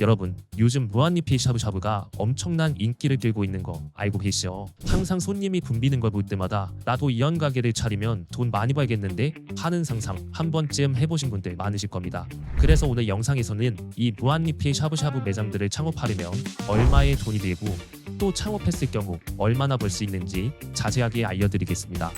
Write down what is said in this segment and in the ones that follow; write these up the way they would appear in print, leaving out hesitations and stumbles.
여러분, 요즘 무한리필 샤브샤브가 엄청난 인기를 끌고 있는 거 알고 계시죠? 항상 손님이 붐비는 걸 볼 때마다 나도 이런 가게를 차리면 돈 많이 벌겠는데 하는 상상 한 번쯤 해보신 분들 많으실 겁니다. 그래서 오늘 영상에서는 이 무한리필 샤브샤브 매장들을 창업하려면 얼마의 돈이 들고 또 창업했을 경우 얼마나 벌 수 있는지 자세하게 알려드리겠습니다.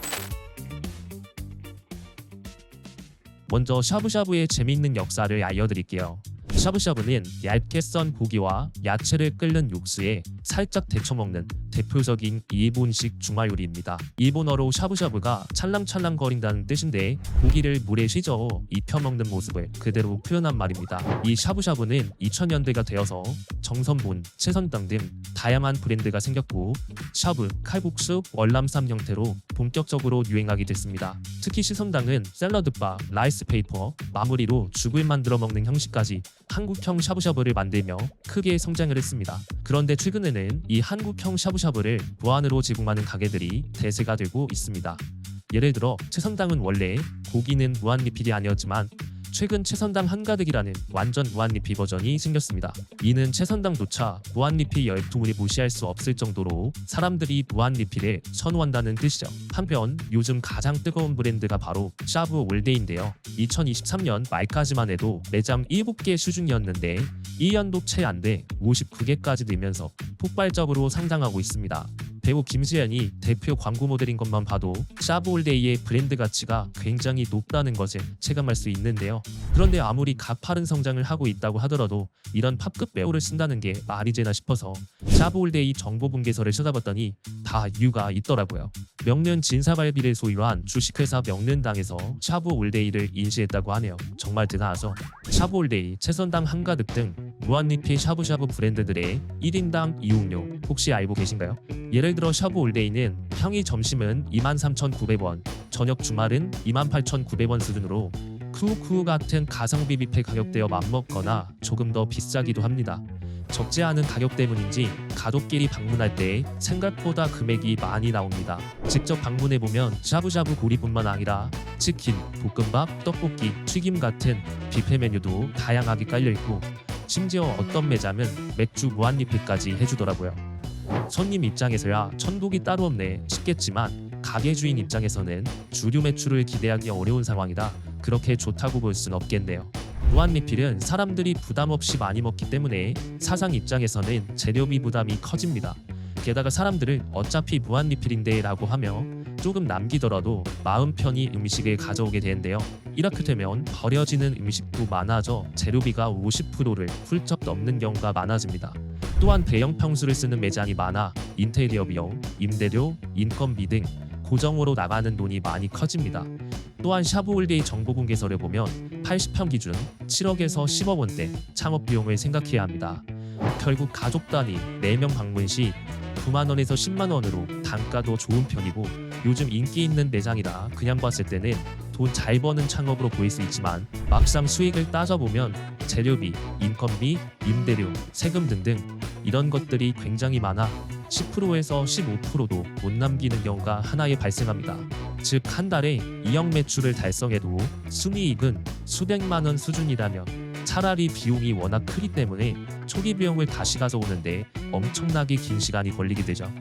먼저 샤브샤브의 재미있는 역사를 알려드릴게요. 샤브샤브는 얇게 썬 고기와 야채를 끓는 육수에 살짝 데쳐 먹는 대표적인 일본식 중화 요리입니다. 일본어로 샤브샤브가 찰랑찰랑거린다는 뜻인데 고기를 물에 휘저어 입혀 먹는 모습을 그대로 표현한 말입니다. 이 샤브샤브는 2000년대가 되어서 정선본, 채선당 등 다양한 브랜드가 생겼고 샤브, 칼국수, 월남쌈 형태로 본격적으로 유행하게 됐습니다. 특히 시선당은 샐러드바, 라이스 페이퍼, 마무리로 죽을 만들어 먹는 형식까지 한국형 샤브샤브를 만들며 크게 성장을 했습니다. 그런데 최근에는 이 한국형 샤브샤브를 무한으로 제공하는 가게들이 대세가 되고 있습니다. 예를 들어 채선당은 원래 고기는 무한리필이 아니었지만 최근 채선당 한가득이라는 완전 무한리필 버전이 생겼습니다. 이는 채선당조차 무한리필 열풍을 무시할 수 없을 정도로 사람들이 무한리필을 선호한다는 뜻이죠. 한편 요즘 가장 뜨거운 브랜드가 바로 샤브 올데이인데요. 2023년 말까지만 해도 매장 7개 수준이었는데 1년도 채 안 돼 59개까지 늘면서 폭발적으로 상장하고 있습니다. 배우 김수현이 대표 광고 모델인 것만 봐도 샤브 올데이의 브랜드 가치가 굉장히 높다는 것을 체감할 수 있는데요. 그런데 아무리 가파른 성장을 하고 있다고 하더라도 이런 팝급 배우를 쓴다는 게 말이 되나 싶어서 샤브 올데이 정보분계서를 찾아봤더니 다 이유가 있더라고요. 명륜 진사갈비를 소유로 한 주식회사 명륜당에서 샤브 올데이를 인수했다고 하네요. 정말 대단하죠. 샤브 올데이, 채선당 한가득 등 무한리필 샤브샤브 브랜드들의 1인당 이용료 혹시 알고 계신가요? 예를 들어 샤브 올데이는 평일 점심은 23,900원, 저녁 주말은 28,900원 수준으로 쿠우쿠우 같은 가성비 뷔페 가격대와 맞먹거나 조금 더 비싸기도 합니다. 적지 않은 가격 때문인지 가족끼리 방문할 때 생각보다 금액이 많이 나옵니다. 직접 방문해보면 샤브샤브 고리뿐만 아니라 치킨, 볶음밥, 떡볶이, 튀김 같은 뷔페 메뉴도 다양하게 깔려있고 심지어 어떤 매장은 맥주 무한리필까지 해주더라고요. 손님 입장에서야 천국이 따로 없네 싶겠지만 가게 주인 입장에서는 주류 매출을 기대하기 어려운 상황이라 그렇게 좋다고 볼 순 없겠네요. 무한리필은 사람들이 부담 없이 많이 먹기 때문에 사장 입장에서는 재료비 부담이 커집니다. 게다가 사람들은 어차피 무한리필인데 라고 하며 조금 남기더라도 마음 편히 음식을 가져오게 되는데요. 이렇게 되면 버려지는 음식도 많아져 재료비가 50%를 훌쩍 넘는 경우가 많아집니다. 또한 대형 평수를 쓰는 매장이 많아 인테리어 비용, 임대료, 인건비 등 고정으로 나가는 돈이 많이 커집니다. 또한 샤브올데이 정보공개서를 보면 80평 기준 7억에서 10억 원대 창업 비용을 생각해야 합니다. 결국 가족 단위 4명 방문 시 9만 원에서 10만 원으로 단가도 좋은 편이고 요즘 인기 있는 매장이라 그냥 봤을 때는 돈 잘 버는 창업으로 보일 수 있지만 막상 수익을 따져보면 재료비, 인건비, 임대료, 세금 등등 이런 것들이 굉장히 많아 10%에서 15%도 못 남기는 경우가 하나에 발생합니다. 즉 한 달에 2억 매출을 달성해도 순이익은 수백만 원 수준이라면 차라리 비용이 워낙 크기 때문에 초기 비용을 다시 가져오는데 엄청나게 긴 시간이 걸리게 되죠.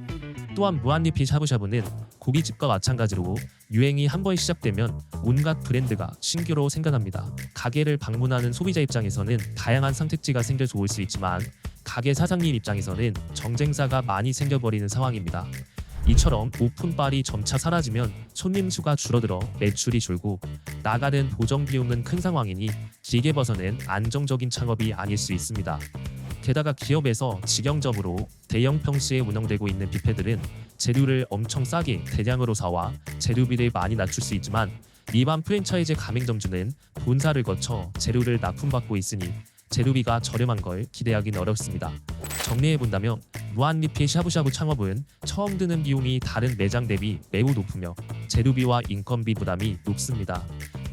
또한 무한리필 샤브샤브는 고깃집과 마찬가지로 유행이 한 번 시작되면 온갖 브랜드가 신규로 생겨납니다. 가게를 방문하는 소비자 입장에서는 다양한 선택지가 생겨 좋을 수 있지만 가게 사장님 입장에서는 정쟁사가 많이 생겨버리는 상황입니다. 이처럼 오픈빨이 점차 사라지면 손님 수가 줄어들어 매출이 줄고 나가는 보정 비용은 큰 상황이니 길게 봐서는 안정적인 창업이 아닐 수 있습니다. 게다가 기업에서 직영점으로 대형 평수에 운영되고 있는 뷔페들은 재료를 엄청 싸게 대량으로 사와 재료비를 많이 낮출 수 있지만 일반 프랜차이즈 가맹점주는 본사를 거쳐 재료를 납품받고 있으니 재료비가 저렴한 걸 기대하기는 어렵습니다. 정리해본다면 무한리필 샤브샤브 창업은 처음 드는 비용이 다른 매장 대비 매우 높으며 재료비와 인건비 부담이 높습니다.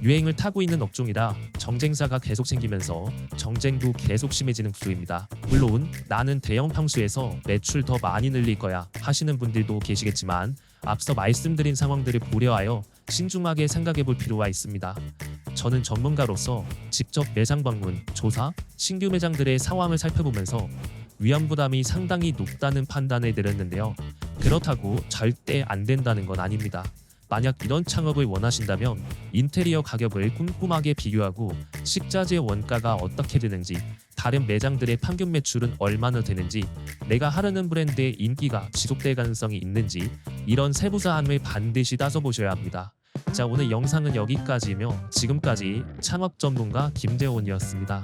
유행을 타고 있는 업종이라 정쟁사가 계속 생기면서 정쟁도 계속 심해지는 구조입니다. 물론 나는 대형 평수에서 매출 더 많이 늘릴 거야 하시는 분들도 계시겠지만 앞서 말씀드린 상황들을 고려하여 신중하게 생각해 볼 필요가 있습니다. 저는 전문가로서 직접 매장 방문, 조사, 신규 매장들의 상황을 살펴보면서 위험 부담이 상당히 높다는 판단을 내렸는데요. 그렇다고 절대 안 된다는 건 아닙니다. 만약 이런 창업을 원하신다면 인테리어 가격을 꼼꼼하게 비교하고 식자재 원가가 어떻게 되는지, 다른 매장들의 평균 매출은 얼마나 되는지, 내가 하려는 브랜드의 인기가 지속될 가능성이 있는지, 이런 세부 사항을 반드시 따져보셔야 합니다. 자, 오늘 영상은 여기까지이며 지금까지 창업 전문가 김재원이었습니다.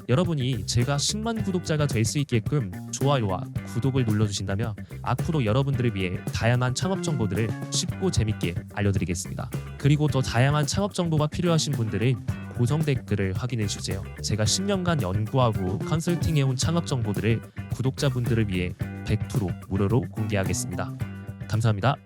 여러분이 제가 10만 구독자가 될 수 있게끔 좋아요와 구독을 눌러주신다면 앞으로 여러분들을 위해 다양한 창업 정보들을 쉽고 재밌게 알려드리겠습니다. 그리고 더 다양한 창업 정보가 필요하신 분들은 고정 댓글을 확인해주세요. 제가 10년간 연구하고 컨설팅해온 창업 정보들을 구독자분들을 위해 100% 무료로 공개하겠습니다. 감사합니다.